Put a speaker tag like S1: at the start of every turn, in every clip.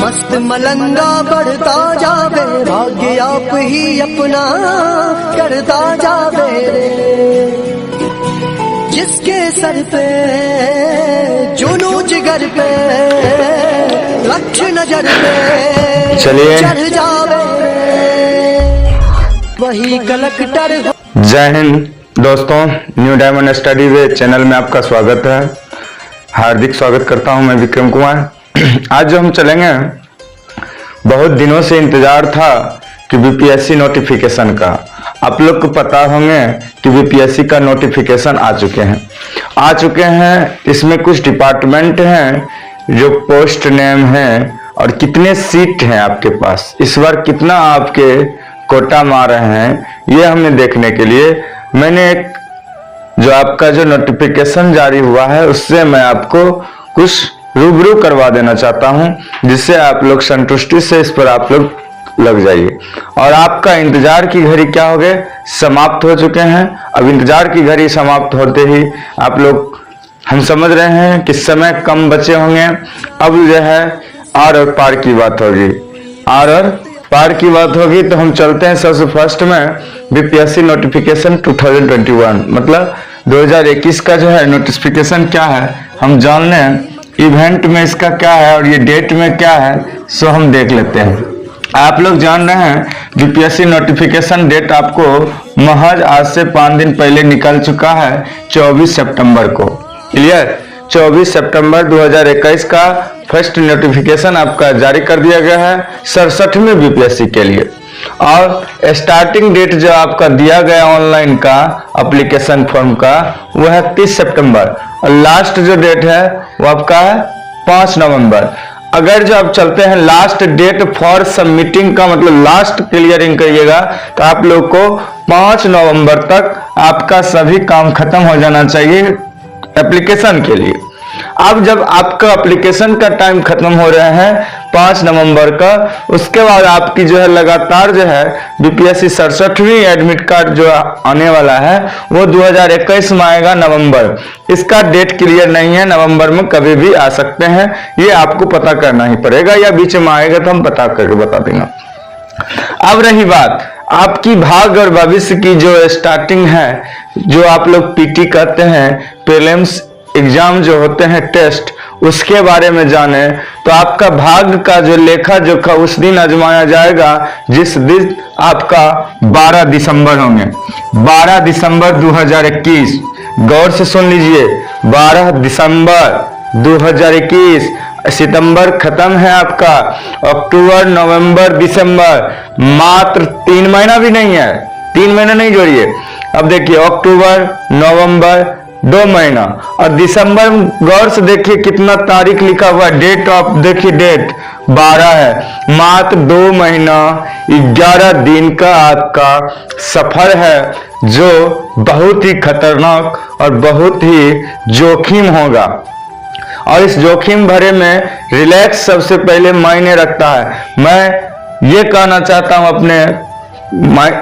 S1: मस्त मलंगा बढ़ता जावे, भाग्य आप ही अपना करता जावे रे। जिसके सर पे जुनू जिगर पे लक्ष्य नजर पे
S2: चलिए
S1: चढ़ जावे वही कलेक्टर।
S2: जय हिंद दोस्तों, न्यू डायमंड स्टडी वे चैनल में आपका स्वागत है। हार्दिक स्वागत करता हूं मैं विक्रम कुमार। आज जो हम चलेंगे, बहुत दिनों से इंतजार था कि बीपीएससी नोटिफिकेशन का। आप लोग को पता होंगे कि बीपीएससी का नोटिफिकेशन आ चुके हैं। इसमें कुछ डिपार्टमेंट हैं, जो पोस्ट नेम है और कितने सीट हैं आपके पास, इस बार कितना आपके कोटा मार रहे हैं, ये हमने देखने के लिए मैंने एक जो आपका जो नोटिफिकेशन जारी हुआ है उससे मैं आपको कुछ रूबरू करवा देना चाहता हूं, जिससे आप लोग संतुष्टि से इस पर आप लोग लग जाइए। और आपका इंतजार की घड़ी क्या हो गए, समाप्त हो चुके हैं। अब इंतजार की घड़ी समाप्त होते ही आप लोग, हम समझ रहे हैं कि समय कम बचे होंगे। अब जो है आर और पार की बात होगी, आर और पार की बात होगी। तो हम चलते हैं सबसे फर्स्ट में बीपीएससी नोटिफिकेशन 2021 मतलब 2021 का जो है नोटिफिकेशन क्या है हम जान लें। इवेंट में इसका क्या है और ये डेट में क्या है, सो हम देख लेते हैं। आप लोग जान रहे हैं बीपीएससी नोटिफिकेशन डेट आपको महज आज से 5 दिन पहले निकल चुका है, 24 सितंबर को। क्लियर, 24 सितंबर 2021 का फर्स्ट नोटिफिकेशन आपका जारी कर दिया गया है 67वें बीपीएससी के लिए। और स्टार्टिंग डेट जो आपका दिया गया ऑनलाइन का एप्लीकेशन फॉर्म का वो है 30 सितंबर और लास्ट जो डेट है वो आपका है 5 नवंबर। अगर जो आप चलते हैं लास्ट डेट फॉर सबमिटिंग का मतलब लास्ट क्लियरिंग करिएगा तो आप लोग को 5 नवंबर तक आपका सभी काम खत्म हो जाना चाहिए एप्लीकेशन के लिए। अब जब आपका एप्लीकेशन का टाइम खत्म हो रहे हैं 5 नवंबर का, उसके बाद आपकी जो है लगातार जो है बीपीएससी 67वीं एडमिट कार्ड जो आने वाला है वो 2021 में आएगा नवंबर। इसका डेट क्लियर नहीं है, नवंबर में कभी भी आ सकते हैं, ये आपको पता करना ही पड़ेगा, या बीच में आएगा तो हम पता करके बता देंगे। अब रही बात आपकी भाग्य और भविष्य की जो स्टार्टिंग है, जो आप लोग पीटी कहते हैं, प्रीलिम्स एग्जाम जो होते हैं टेस्ट, उसके बारे में जाने तो आपका भाग्य का जो लेखा जोखा उस दिन आजमाया जाएगा जिस दिन आपका 12 दिसंबर होंगे। 12 दिसंबर 2021, गौर से सुन लीजिए, 12 दिसंबर 2021। सितंबर खत्म है आपका, अक्टूबर नवंबर दिसंबर, मात्र 3 महीना भी नहीं है, 3 महीना नहीं जोड़िए। अब देखिए अक्टूबर नवंबर 2 महीना और दिसंबर, गौर से देखिए कितना तारीख लिखा हुआ, डेट ऑफ देखिए डेट 12 है। मात्र 2 महीना 11 दिन का आपका सफर है, जो बहुत ही खतरनाक और बहुत ही जोखिम होगा। और इस जोखिम भरे में रिलैक्स सबसे पहले मायने रखता है। मैं ये कहना चाहता हूं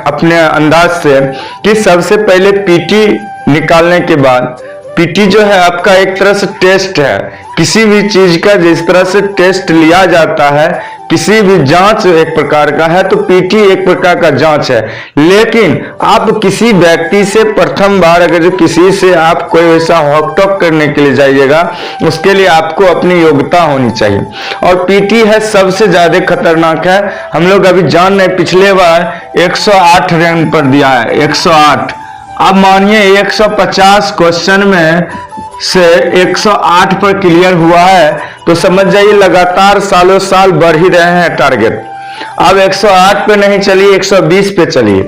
S2: अपने अंदाज से कि सबसे पहले पीटी निकालने के बाद, पीटी जो है आपका एक तरह से टेस्ट है। किसी भी चीज का जिस तरह से टेस्ट लिया जाता है, किसी भी जांच एक प्रकार का है, तो पीटी एक प्रकार का जांच है। लेकिन आप किसी व्यक्ति से प्रथम बार अगर जो किसी से आप कोई ऐसा हॉक टॉक करने के लिए जाइएगा, उसके लिए आपको अपनी योग्यता होनी चाहिए। और पीटी है सबसे ज्यादा खतरनाक है। हम लोग अभी जान रहे, पिछले बार 108 रैंक पर दिया है, 108। अब मानिए 150 क्वेश्चन में से 108 पर क्लियर हुआ है, तो समझ जाइए लगातार सालों साल बढ़ ही रहे हैं टारगेट। अब 108 पे नहीं चलिए, 120 पे चलिए,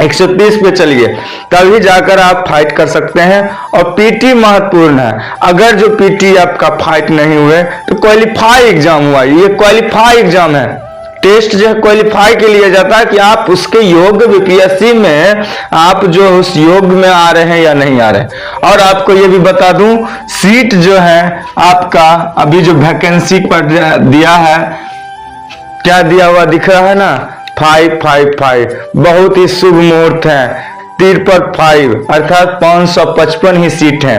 S2: 130 पे चलिए, तभी जाकर आप फाइट कर सकते हैं। और पीटी महत्वपूर्ण है। अगर जो पीटी आपका फाइट नहीं हुए तो क्वालिफाई एग्जाम हुआ, ये क्वालिफाई एग्जाम है। टेस्ट जो है क्वालिफाई के लिए जाता है कि आप उसके योग्य बीपीएससी में आप जो उस योग्य में आ रहे हैं या नहीं आ रहे हैं। और आपको ये भी बता दूं, सीट जो है आपका अभी जो वैकेंसी पर दिया है, क्या दिया हुआ दिख रहा है ना, 555, बहुत ही शुभ मुहूर्त है। 3/5 अर्थात 555 ही सीट है।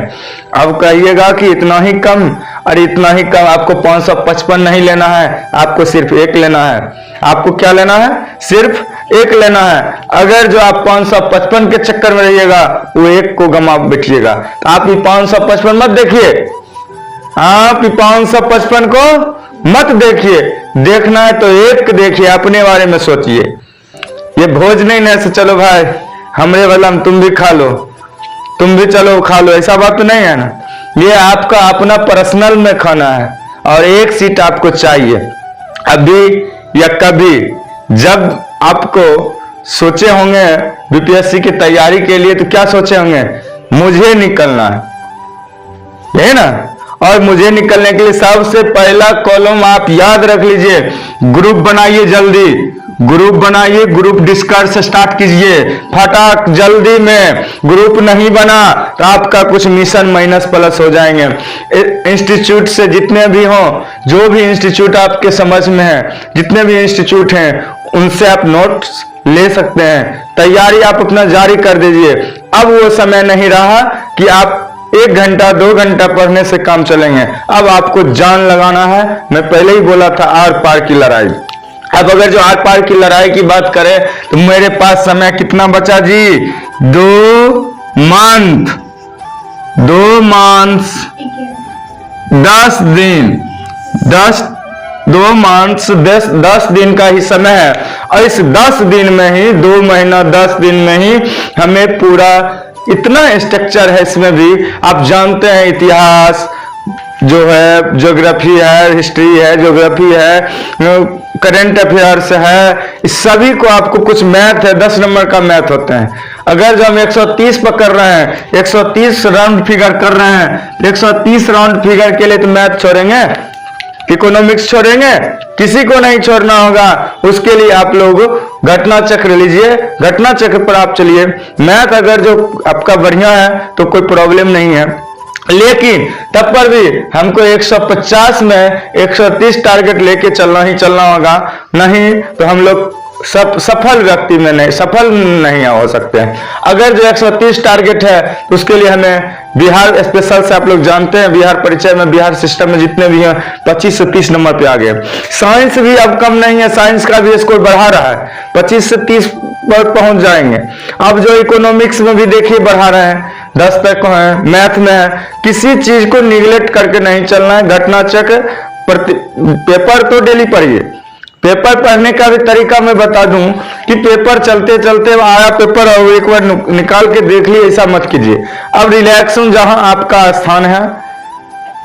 S2: अब कहिएगा कि इतना ही कम, अरे इतना ही कम, आपको 555 नहीं लेना है, आपको सिर्फ एक लेना है। आपको क्या लेना है? सिर्फ एक लेना है। अगर जो आप 555 के चक्कर में रहिएगा, वो एक को गमा बैठिएगा। तो आप ये 555 मत देखिए, आप 555 को मत देखिए। देखना है तो एक देखिए, अपने बारे में सोचिए। ये भोज नहीं है, चलो भाई हमरे वाला तुम भी खा लो, तुम भी चलो खा लो, ऐसा बात तो नहीं है ना। ये आपका अपना पर्सनल में खाना है और एक सीट आपको चाहिए। अभी या कभी जब आपको सोचे होंगे बीपीएससी की तैयारी के लिए, तो क्या सोचे होंगे? मुझे निकलना है ना। और मुझे निकलने के लिए सबसे पहला कॉलम आप याद रख लीजिए, ग्रुप बनाइए, जल्दी ग्रुप बनाइए, ग्रुप डिस्कस स्टार्ट कीजिए फटाक जल्दी में। ग्रुप नहीं बना तो आपका कुछ मिशन माइनस प्लस हो जाएंगे। इंस्टीट्यूट से जितने भी हो, जो भी इंस्टीट्यूट आपके समझ में है, जितने भी इंस्टीट्यूट हैं, उनसे आप नोट्स ले सकते हैं। तैयारी आप अपना जारी कर दीजिए। अब वो समय नहीं रहा कि आप 1 घंटा 2 घंटा पढ़ने से काम चलेंगे। अब आपको जान लगाना है। मैं पहले ही बोला था, आर पार की लड़ाई। अब अगर जो आर पार की लड़ाई की बात करें तो मेरे पास समय कितना बचा जी? 2 मंथ 10 दिन, 2 मंथ 10 दिन का ही समय है। और इस 10 दिन में ही, 2 महीना 10 दिन में ही हमें पूरा इतना स्ट्रक्चर है। इसमें भी आप जानते हैं, इतिहास जो है, ज्योग्राफी है, हिस्ट्री है, ज्योग्राफी है, करंट अफेयर्स है, इस सभी को आपको कुछ मैथ है, 10 नंबर का मैथ होते हैं। अगर जो हम 130 पकड़ रहे हैं, 130 राउंड फिगर कर रहे हैं, 130 राउंड फिगर के लिए तो मैथ छोड़ेंगे, इकोनॉमिक्स छोड़ेंगे? किसी को नहीं छोड़ना होगा। उसके लिए आप लोग घटना चक्र लीजिए, घटना चक्र पर आप चलिए। मैथ अगर जो आपका बढ़िया है तो कोई प्रॉब्लम नहीं है, लेकिन तब पर भी हमको 150 में 130 टारगेट लेके चलना ही चलना होगा। नहीं तो हम लोग सफल व्यक्ति में नहीं, सफल नहीं हो सकते हैं। अगर जो 130 टारगेट है तो उसके लिए हमें बिहार स्पेशल से, आप लोग जानते हैं बिहार परिचय में, बिहार सिस्टम में जितने भी हैं 25 से 30 नंबर पे आ गए। साइंस भी अब कम नहीं है, साइंस का भी स्कोर बढ़ा रहा है, 25 से 30 पर पहुंच जाएंगे। अब जो इकोनॉमिक्स में भी देखिए बढ़ा रहे हैं, 10 तक है, मैथ में है। किसी चीज को निगलेक्ट करके नहीं चलना है। घटना चक्र पेपर तो डेली पढ़िए। पेपर पढ़ने का भी तरीका मैं बता दूं कि पेपर चलते चलते आया पेपर और एक बार निकाल के देख लिए, ऐसा मत कीजिए। अब रिलैक्सन जहां आपका स्थान है,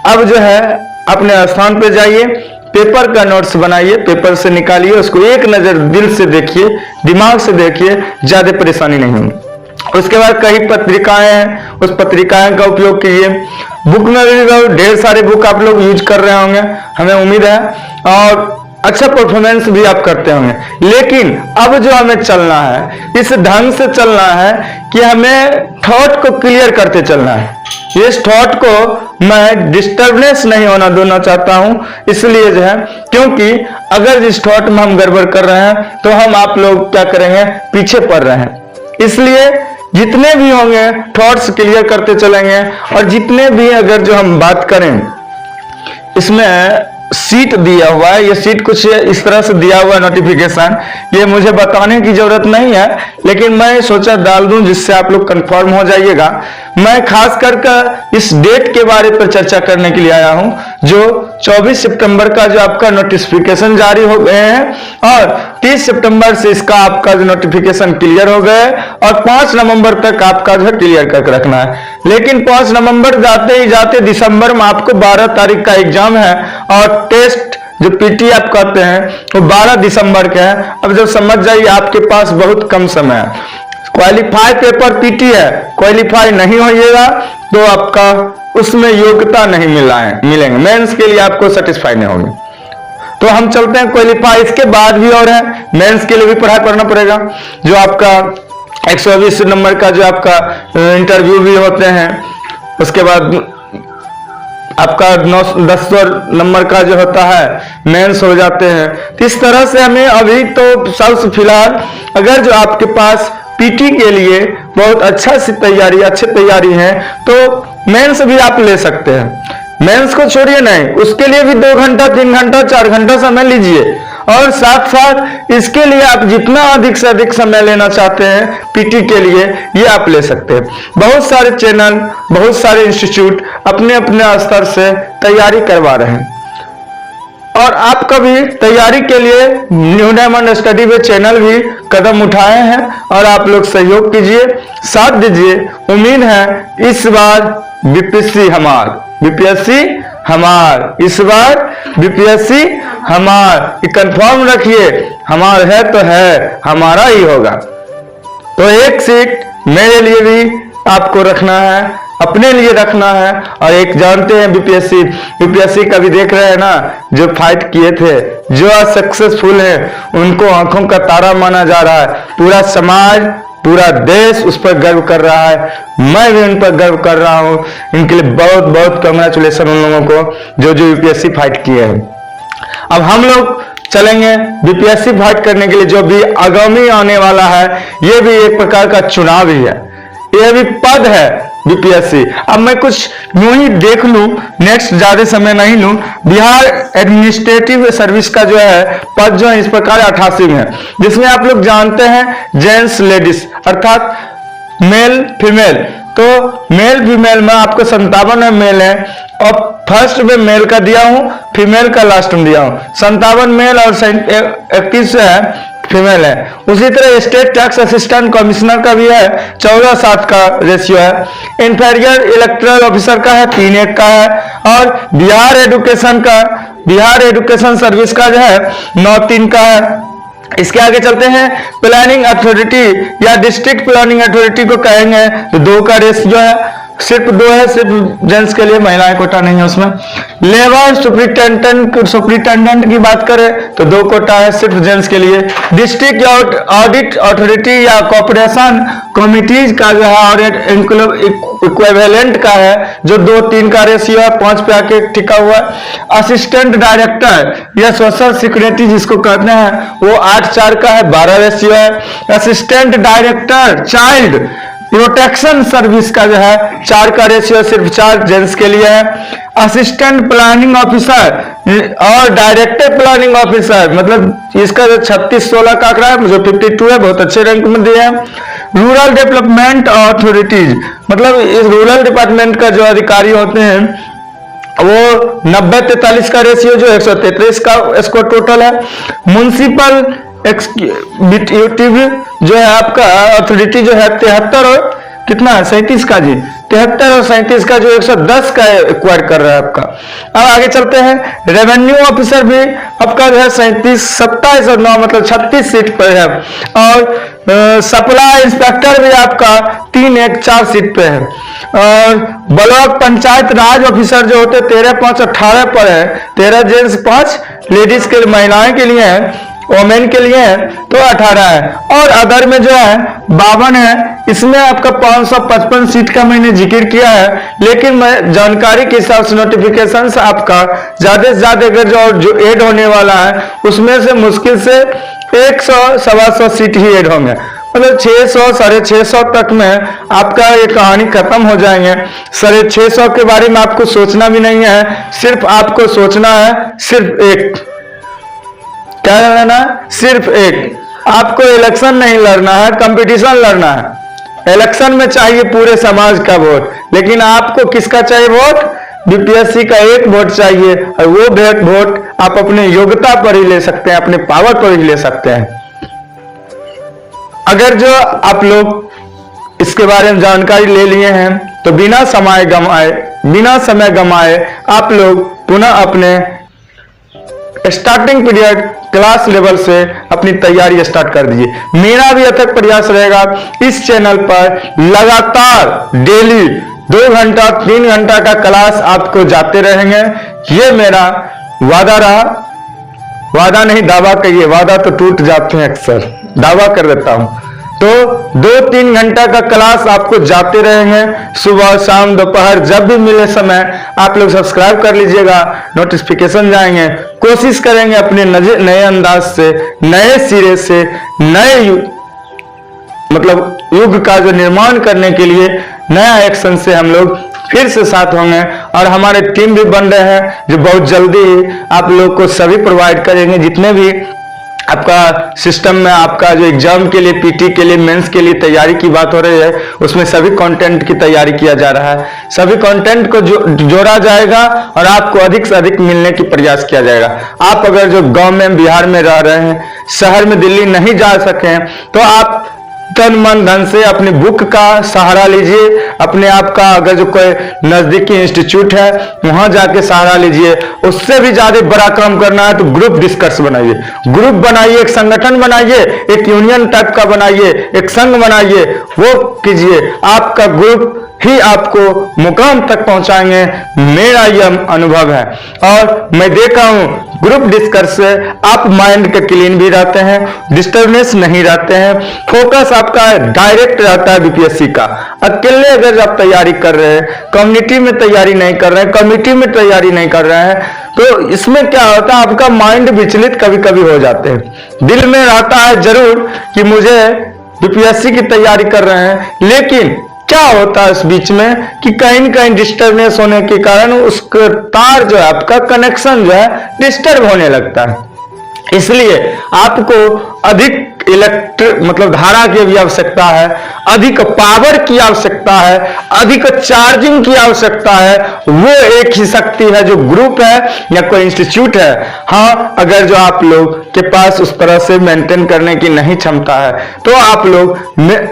S2: अब जो है अपने स्थान पे जाइए, पेपर का नोट्स बनाइए, पेपर से निकालिए, उसको एक नजर दिल से देखिए, दिमाग से देखिए, ज्यादा परेशानी नहीं होगी। उसके बाद कई पत्रिकाएं हैं, उस पत्रिकाएं का उपयोग कीजिए। बुक में भी ढेर सारे बुक आप लोग यूज कर रहे होंगे, हमें उम्मीद है, और अच्छा परफॉर्मेंस भी आप करते होंगे। लेकिन अब जो हमें चलना है, इस ढंग से चलना है कि हमें थॉट को क्लियर करते चलना है। इस थॉट को मैं डिस्टर्बनेस नहीं होना देना चाहता हूं, इसलिए जो है, क्योंकि अगर इस थॉट में हम गड़बड़ कर रहे हैं तो हम आप लोग क्या करेंगे, पीछे पड़ रहे हैं। इसलिए जितने भी होंगे थॉट्स क्लियर करते चलेंगे। और जितने भी अगर जो हम बात करें, इसमें सीट दिया हुआ है, ये सीट कुछ इस तरह से दिया हुआ है नोटिफिकेशन, ये मुझे बताने की जरूरत नहीं है, लेकिन मैं सोचा डाल दूं जिससे आप लोग कंफर्म हो जाइएगा। मैं खास करके इस डेट के बारे पर चर्चा करने के लिए आया हूं, जो 24 सितंबर का जो आपका नोटिफिकेशन जारी हो गए हैं और 30 सितंबर से इसका आपका जो नोटिफिकेशन क्लियर हो गए और 5 नवंबर तक आपका जो क्लियर करके रखना है। लेकिन 5 नवंबर जाते ही जाते दिसंबर में आपको 12 तारीख का एग्जाम है और टेस्ट जो पीटी आप कहते हैं वो 12 दिसंबर के है। अब जब समझ जाइए आपके पास बहुत कम समय है। क्वालिफाई पेपर पीटी है, क्वालिफाई नहीं होइएगा तो आपका उसमें योग्यता नहीं मिलेंगे, मेंस के लिए आपको सेटिस्फाई नहीं होंगे। तो हम चलते हैं क्वालिफाई, इसके बाद भी और है, मेंस के लिए भी पढ़ाई करना पड़ेगा। जो आपका 120 नंबर का जो आपका इंटरव्यू भी होते हैं, उसके बाद आपका 900 नंबर का जो होता है मेंस हो जाते हैं। तो इस तरह से हमें अभी तो सबसे फिलहाल अगर जो आपके पास पीटी के लिए बहुत अच्छी तैयारी है तो मेंस भी आप ले सकते हैं। मेंस को छोड़िए नहीं, उसके लिए भी 2 घंटा 3 घंटा 4 घंटा समय लीजिए, और साथ साथ इसके लिए आप जितना अधिक से अधिक समय लेना चाहते हैं पीटी के लिए, ये आप ले सकते हैं। बहुत सारे चैनल, बहुत सारे इंस्टीट्यूट अपने अपने स्तर से तैयारी करवा रहे हैं, और आप कभी तैयारी के लिए न्यू डायमंड स्टडी वे चैनल भी कदम उठाए हैं, और आप लोग सहयोग कीजिए, साथ दीजिए। उम्मीद है इस बार बीपीएससी हमार, इस बार बीपीएससी हमार, कंफर्म रखिए, हमार है तो है, हमारा ही होगा। तो एक सीट मेरे लिए भी आपको रखना है, अपने लिए रखना है। और एक जानते हैं बीपीएससी का भी देख रहे हैं ना, जो फाइट किए थे, जो आज सक्सेसफुल हैं, उनको आंखों का तारा माना जा रहा है। पूरा समाज, पूरा देश उस पर गर्व कर रहा है, मैं भी उन पर गर्व कर रहा हूं। इनके लिए बहुत बहुत कांग्रेचुलेशन उन लोगों को जो यूपीएससी फाइट किए हैं। अब हम लोग चलेंगे बीपीएससी फाइट करने के लिए, जो भी आगामी आने वाला है, ये भी एक प्रकार का चुनाव ही है, यह भी पद है बीपीएससी। अब मैं कुछ यूं ही देख लूं, नेक्स्ट ज्यादा समय नहीं लूं। बिहार एडमिनिस्ट्रेटिव सर्विस का जो है पद जो है इस प्रकार 88 है, जिसमें आप लोग जानते हैं जेंट्स लेडीज अर्थात मेल फीमेल। तो मेल फीमेल में आपको 57 मेल है, और फर्स्ट में मेल का दिया हूं, फीमेल का लास्ट में दिया हूं। 57 मेल और 21 है फीमेल है। उसी तरह स्टेट टैक्स असिस्टेंट कमिश्नर का भी है, 14:7 का रेशियो है। इंफीरियर इलेक्टोरल ऑफिसर का है, 3:1 का है। और बिहार एजुकेशन सर्विस का जो है 9:3 का है। इसके आगे चलते हैं, प्लानिंग अथॉरिटी या डिस्ट्रिक्ट प्लानिंग अथॉरिटी को कहेंगे तो 2 का रेशियो है, सिर्फ 2 है, सिर्फ जेंट्स के लिए, महिलाएं कोटा नहीं है उसमें। लेबर सुपरिटेंडेंट की बात करें तो 2 कोटा है, सिर्फ जेंट्स के लिए। डिस्ट्रिक्ट ऑडिट अथॉरिटी या कॉर्पोरेशन कमिटीज का जो है इक्विवेलेंट का है, जो 2-3 का रेशियो है, 5 पे आके टिका हुआ है। असिस्टेंट डायरेक्टर या सोशल सिक्योरिटी जिसको कहते हैं, वो 8-4 का है, 12 रेशियो है। Assistant director child protection service का जो है 4 का रेशियो, सिर्फ 4 जेंट्स के लिए है। असिस्टेंट प्लानिंग ऑफिसर और डायरेक्टर प्लानिंग ऑफिसर, मतलब इसका जो 36-16 का आंकड़ा है, जो 52 है, बहुत अच्छे रैंक में दिए हैं। रूरल डेवलपमेंट अथॉरिटीज, मतलब इस रूरल डिपार्टमेंट का जो अधिकारी होते हैं वो 90-43 का रेशियो, जो 133 का इसको टोटल है। म्युनिसिपल एक्जीक्यूटिव जो है आपका अथॉरिटी जो है 73 और कितना है 37 का जी, 73 और 37 का, जो 110 का एक्वायर कर रहा है आपका। अब आगे चलते हैं, रेवेन्यू ऑफिसर भी आपका जो है 37, 27 और 9 मतलब 36 सीट पर है। और सप्लाई इंस्पेक्टर भी आपका 3-1-4 सीट पे है। और ब्लॉक पंचायत राज ऑफिसर जो होते 13-5-18 पर है, 13 जेंट्स 5 लेडीज के, महिलाएं के लिए है, वोमेन के लिए है तो 18 है। और अदर में जो है 52 है, इसमें आपका 555 सीट का मैंने जिक्र किया है, लेकिन मैं जानकारी के हिसाब से नोटिफिकेशन से आपका ज्यादा से ज्यादा अगर जो ऐड होने वाला है उसमें से मुश्किल से 100-125 सीट ही ऐड होंगे, मतलब 600-650 तक में आपका ये कहानी खत्म हो जाएंगे। 650 के बारे में आपको सोचना भी नहीं है, सिर्फ आपको सोचना है सिर्फ एक, क्या लड़ना है, सिर्फ एक। आपको इलेक्शन नहीं लड़ना है, कंपटीशन लड़ना है। इलेक्शन में चाहिए पूरे समाज का वोट, लेकिन आपको किसका चाहिए वोट, बीपीएससी का एक वोट चाहिए, और वो वोट आप अपने योग्यता पर ही ले सकते हैं, अपने पावर पर ही ले सकते हैं। अगर जो आप लोग इसके बारे में जानकारी ले लिए हैं तो बिना समय गमाए आप लोग पुनः अपने स्टार्टिंग पीरियड क्लास लेवल से अपनी तैयारी स्टार्ट कर दीजिए। मेरा भी अथक प्रयास रहेगा इस चैनल पर लगातार डेली 2 घंटा 3 घंटा का क्लास आपको जाते रहेंगे, ये मेरा वादा रहा। वादा नहीं, दावा कहिए, वादा तो टूट जाते हैं अक्सर, दावा कर देता हूं। तो 2-3 घंटा का क्लास आपको जाते रहेंगे, सुबह शाम दोपहर जब भी मिले समय आप लोग सब्सक्राइब कर लीजिएगा, नोटिफिकेशन जाएंगे। कोशिश करेंगे अपने नए अंदाज से, नए सिरे से, नए मतलब युग का जो निर्माण करने के लिए नया एक्शन से हम लोग फिर से साथ होंगे। और हमारे टीम भी बन रहे हैं जो बहुत जल्दी आप लोग को सभी प्रोवाइड करेंगे। जितने भी आपका सिस्टम में आपका जो एग्जाम के लिए, पीटी के लिए, मेंस के लिए तैयारी की बात हो रही है, उसमें सभी कंटेंट की तैयारी किया जा रहा है। सभी कंटेंट को जोड़ा जाएगा और आपको अधिक से अधिक मिलने की प्रयास किया जाएगा। आप अगर जो गांव में, बिहार में रह रहे हैं, शहर में, दिल्ली नहीं जा सके तो आप तन मन धन से अपनी बुक का सहारा लीजिए। अपने आप का अगर जो कोई नजदीकी इंस्टीट्यूट है वहां जाके सहारा लीजिए। उससे भी ज्यादा बड़ा काम करना है तो ग्रुप डिस्कस बनाइए, ग्रुप बनाइए, एक संगठन बनाइए, एक यूनियन टाइप का बनाइए, एक संघ बनाइए, वो कीजिए। आपका ग्रुप ही आपको मुकाम तक पहुंचाएंगे, मेरा यह अनुभव है। और मैं देखा हूं ग्रुप डिस्कस से आप माइंड के क्लीन भी रहते हैं, डिस्टर्बनेस नहीं रहते हैं, फोकस आपका डायरेक्ट रहता है बीपीएससी का। अकेले अगर आप तैयारी कर रहे हैं, कम्युनिटी में तैयारी नहीं कर रहे हैं, कमिटी में तैयारी नहीं कर रहे हैं, तो इसमें क्या होता है, आपका माइंड विचलित कभी कभी हो जाते हैं। दिल में रहता है जरूर कि मुझे बीपीएससी की तैयारी कर रहे हैं, लेकिन क्या होता है इस बीच में कि कहीं न कहीं डिस्टर्बनेस होने के कारण उसका तार जो है, आपका कनेक्शन जो है डिस्टर्ब होने लगता है। इसलिए आपको अधिक मतलब धारा की भी आवश्यकता है, अधिक पावर की आवश्यकता है, अधिक चार्जिंग की आवश्यकता है। वो एक ही शक्ति है जो ग्रुप है या कोई इंस्टीट्यूट है। हाँ, अगर जो आप लोग के पास उस तरह से मेंटेन करने की नहीं क्षमता है तो आप लोग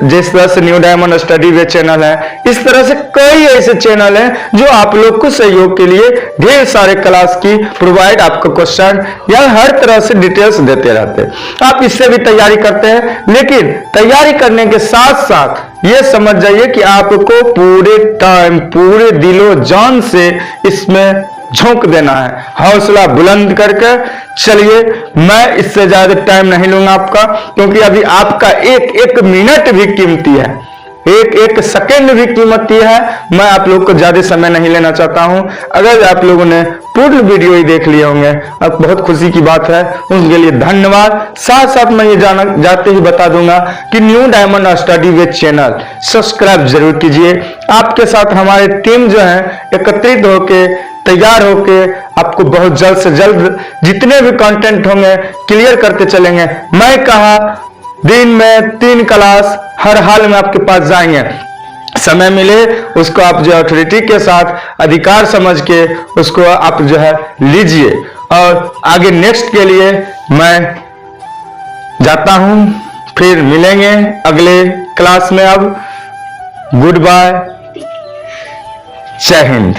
S2: जिस तरह से न्यू डायमंड स्टडी वे चैनल है, इस तरह से कई ऐसे चैनल हैं जो आप लोग को सहयोग के लिए ढेर सारे क्लास की प्रोवाइड आपको क्वेश्चन या हर तरह से डिटेल्स देते रहते हैं। आप इससे भी तैयारी करते हैं, लेकिन तैयारी करने के साथ साथ ये समझ जाइए कि आपको पूरे टाइम, पूरे दिलो जान से इसमें झोंक देना है, हौसला बुलंद करके चलिए। मैं इससे ज्यादा टाइम नहीं लूंगा आपका, क्योंकि अभी आपका एक एक मिनट भी कीमती है, एक एक सेकंड भी कीमती है। मैं आप लोग को ज्यादा समय नहीं लेना चाहता हूं। अगर आप लोगों ने पूर्ण वीडियो ही देख लिए होंगे, अब बहुत खुशी की बात है, उनके लिए धन्यवाद। साथ साथ मैं ये जाते ही बता दूंगा कि new diamond study with channel subscribe जरूर कीजिए। आपके साथ हमारी टीम जो है एकत्रित होके, तैयार होके आपको बहुत जल्द से जल्द जितने भी कंटेंट होंगे क्लियर करते चलेंगे। मैं कहा दिन में 3 क्लास हर हाल में आपके पास जाएंगे। समय मिले उसको आप जो अथॉरिटी के साथ अधिकार समझ के उसको आप जो है लीजिए। और आगे नेक्स्ट के लिए मैं जाता हूं, फिर मिलेंगे अगले क्लास में। अब गुड बाय, जय हिंद।